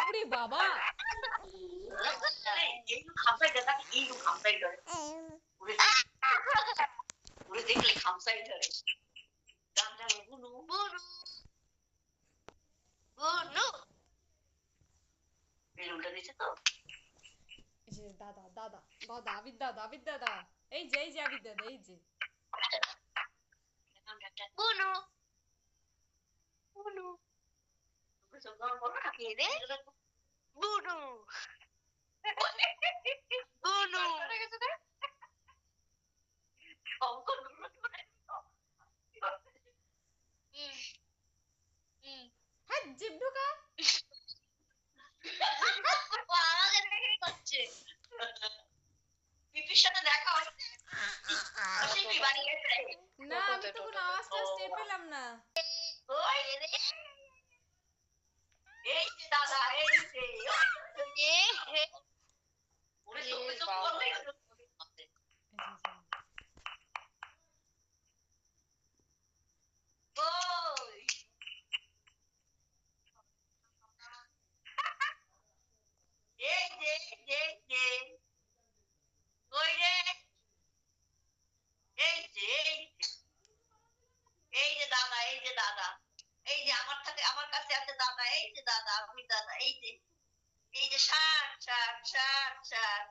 ওরে বাবা একটু খামসাই দাদা একটু খামসাই ধরে উড়ে দেখলে খামসাই ধরে গানটা বুনু বুনু বুনু বেলুনটা দিছে তো এই যে দাদা দাদা দাদা আবিদ দাদা আবিদ দাদা এই যে আবিদ দাদা এই যে বুনু বুনু কে রে বুনু বুনু অঙ্কন হ্যাঁ জিভ ঢোকা আমাকে দেখেই করছে পিপির সাথে দেখা হচ্ছে শিল্পী বাড়ি গেছে না আমি তো কোনো আওয়াজটা টের পেলাম না ওই রে এই যে দাদা এই যে ওরে চোখে চোখ করলে ওই এই যে ওই রে এই যে দাদা এই যে দাদা এই যে আমার কাছে আছে দাদা এই যে দাদা আমি দাদা এই যে ষাট ষাট ষাট ষাট